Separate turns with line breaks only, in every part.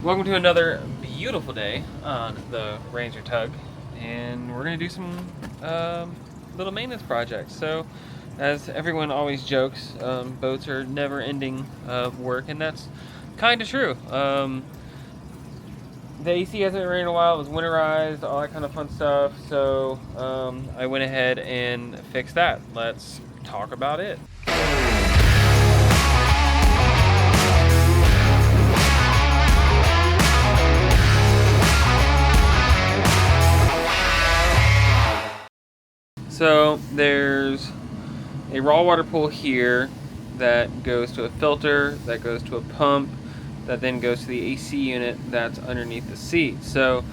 Welcome to another beautiful day on the Ranger Tug, and we're going to do some little maintenance projects. So, as everyone always jokes, boats are never-ending work, and that's kind of true. The AC hasn't been running in a while, it was winterized, all that kind of fun stuff, so I went ahead and fixed that. Let's talk about it. So there's a raw water pool here that goes to a filter, that goes to a pump, that then goes to the AC unit that's underneath the seat. So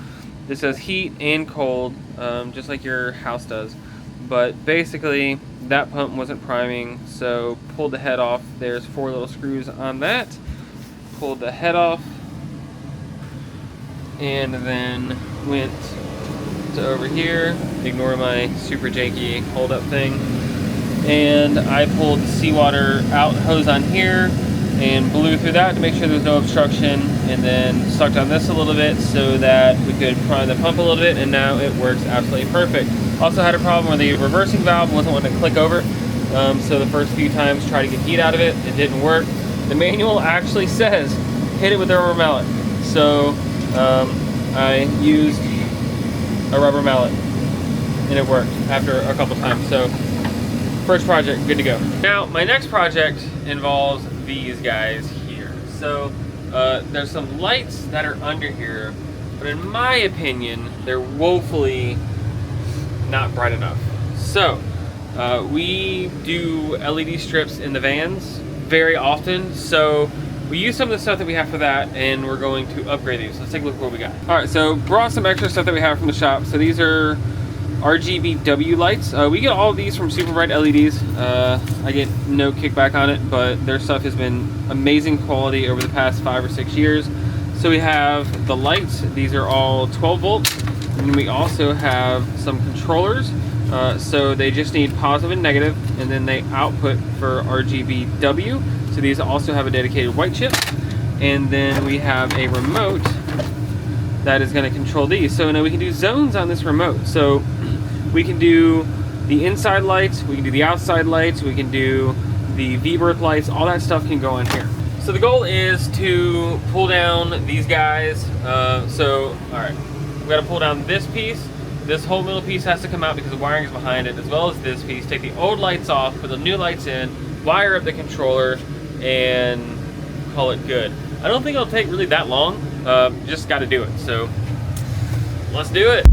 this does heat and cold, just like your house does. But basically, that pump wasn't priming, so pulled the head off. There's 4 little screws on that. Pulled the head off, and then went to over here, ignore my super janky hold up thing, and I pulled the seawater out hose on here and blew through that to make sure there's no obstruction, and then sucked on this a little bit so that we could prime the pump a little bit, and now it works absolutely perfect. Also had a problem where the reversing valve wasn't wanting to click over, so the first few times tried to get heat out of it, it didn't work. The manual actually says hit it with a rubber mallet, so I used a rubber mallet and it worked after a couple times. So first project, good to go. Now my next project involves these guys here. So there's some lights that are under here, but in my opinion they're woefully not bright enough. So we do LED strips in the vans very often, so we use some of the stuff that we have for that, and we're going to upgrade these. Let's take a look at what we got. All right, so brought some extra stuff that we have from the shop. So these are RGBW lights. We get all of these from Super Bright LEDs. I get no kickback on it, but their stuff has been amazing quality over the past 5 or 6 years. So we have the lights. These are all 12 volts. And we also have some controllers. So they just need positive and negative, and then they output for RGBW. So these also have a dedicated white chip, and then we have a remote that is going to control these. So now we can do zones on this remote. So we can do the inside lights, we can do the outside lights, we can do the V-berth lights, all that stuff can go on here. So the goal is to pull down these guys. All right, we got to pull down this piece. This whole middle piece has to come out because the wiring is behind it, as well as this piece. Take the old lights off, put the new lights in, wire up the controller, and call it good. I don't think it'll take really that long. Just got to do it. So let's do it.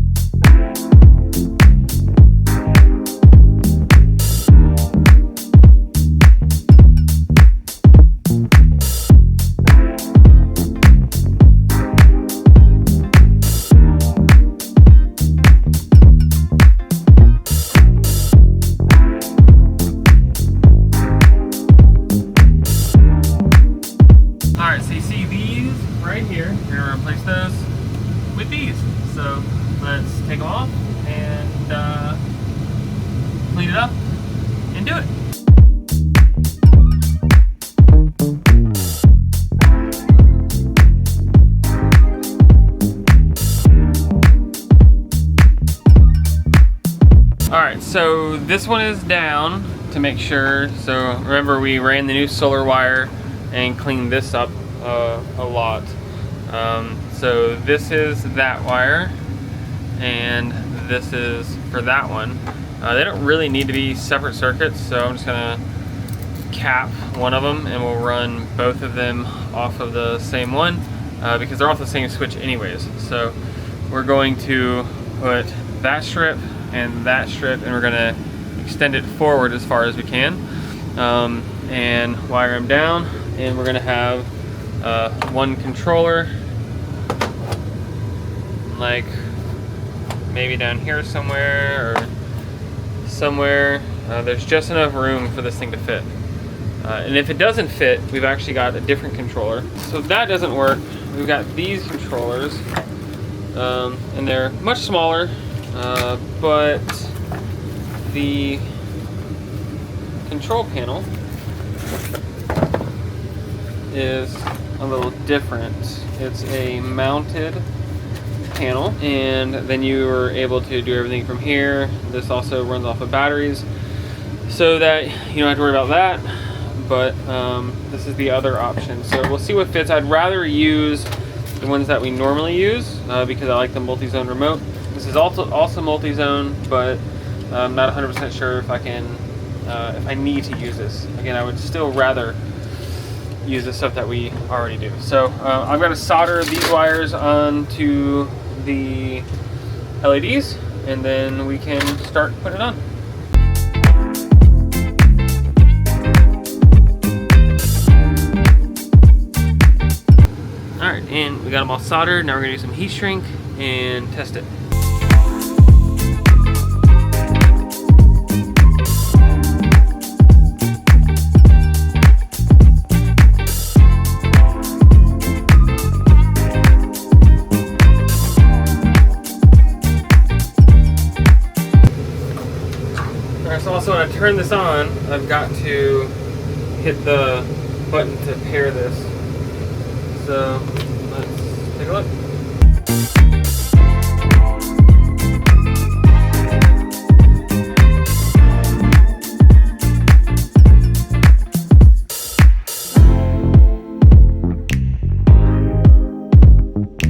So let's take them off and clean it up and do it. Alright, so this one is down to make sure. So remember, we ran the new solar wire and cleaned this up a lot. So this is that wire, and this is for that one. They don't really need to be separate circuits, so I'm just gonna cap one of them and we'll run both of them off of the same one because they're off the same switch anyways. So we're going to put that strip and that strip, and we're gonna extend it forward as far as we can and wire them down, and we're gonna have one controller, like maybe down here somewhere or somewhere. There's just enough room for this thing to fit. And if it doesn't fit, we've actually got a different controller. So if that doesn't work, we've got these controllers, and they're much smaller, but the control panel is a little different. It's a mounted panel, and then you are able to do everything from here. This also runs off of batteries, so that you don't have to worry about that. But this is the other option. So we'll see what fits. I'd rather use the ones that we normally use because I like the multi-zone remote. This is also multi-zone, but I'm not 100% sure if I can, if I need to use this. Again, I would still rather use the stuff that we already do. So I'm going to solder these wires onto the LEDs, and then we can start putting it on. Alright, and we got them all soldered. Now we're going to do some heat shrink and test it. So when I turn this on, I've got to hit the button to pair this. So let's take a look.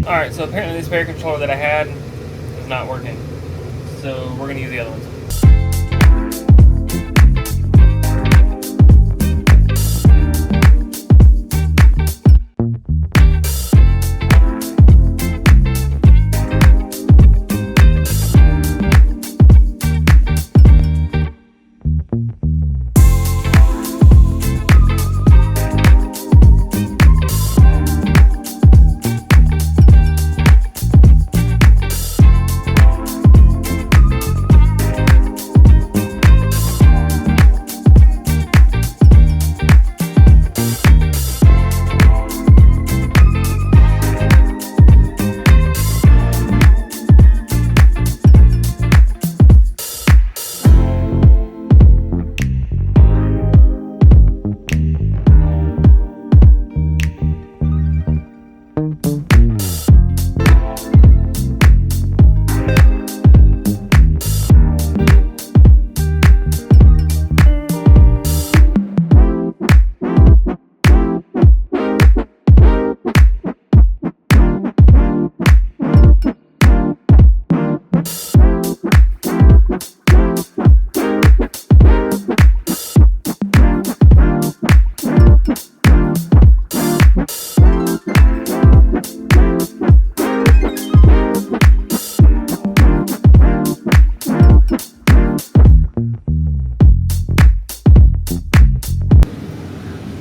Alright, so apparently this spare controller that I had is not working. So we're going to use the other ones.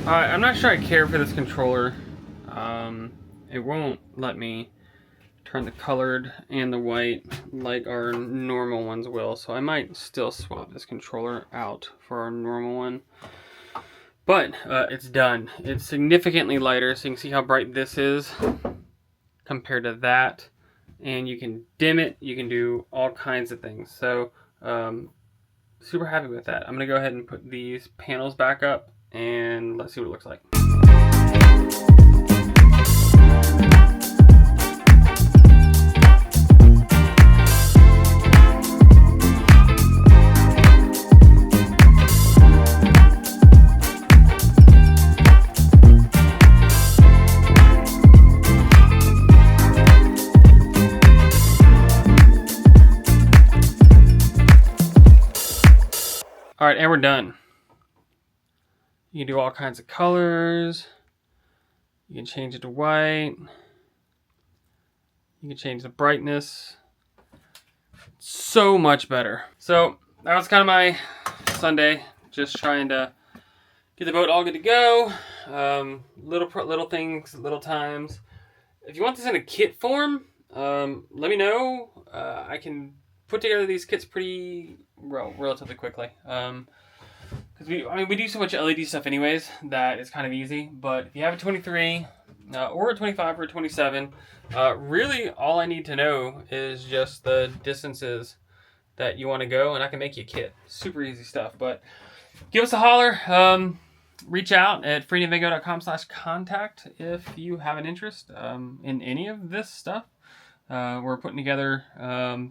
I'm not sure I care for this controller. It won't let me turn the colored and the white like our normal ones will, so I might still swap this controller out for our normal one. But it's done. It's significantly lighter, so you can see how bright this is compared to that. And you can dim it, you can do all kinds of things. So super happy with that. I'm gonna go ahead and put these panels back up and let's see what it looks like. All right, and we're done. You can do all kinds of colors. You can change it to white. You can change the brightness. So much better. So that was kind of my Sunday, just trying to get the boat all good to go. Little things, little times. If you want this in a kit form, let me know. I can put together these kits pretty relatively quickly. Because we do so much LED stuff anyways that it's kind of easy. But if you have a 23 or a 25 or a 27, really all I need to know is just the distances that you want to go, and I can make you a kit. Super easy stuff. But give us a holler. reach out at freedomvingo.com/contact if you have an interest in any of this stuff. We're putting together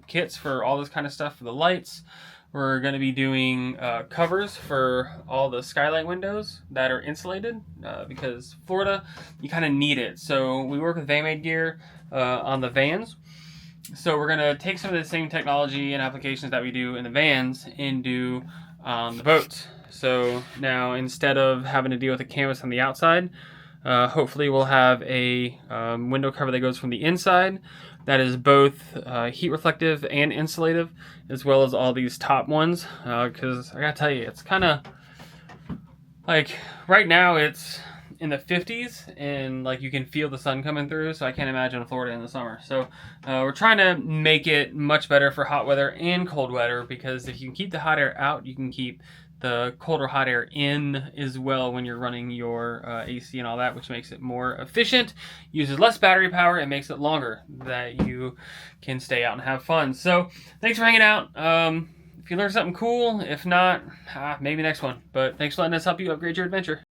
kits for all this kind of stuff for the lights. We're going to be doing covers for all the skylight windows that are insulated because Florida, you kind of need it. So we work with van-made gear on the vans. So we're going to take some of the same technology and applications that we do in the vans and do on the boats. So now instead of having to deal with the canvas on the outside, hopefully we'll have a window cover that goes from the inside that is both heat reflective and insulative, as well as all these top ones, because I gotta tell you, it's kind of like right now it's in the 50s and like you can feel the sun coming through, so I can't imagine Florida in the summer. So we're trying to make it much better for hot weather and cold weather, because if you can keep the hot air out, you can keep the colder hot air in as well when you're running your AC and all that, which makes it more efficient, uses less battery power, and makes it longer that you can stay out and have fun. So thanks for hanging out. If you learned something cool, if not, maybe next one. But thanks for letting us help you upgrade your adventure.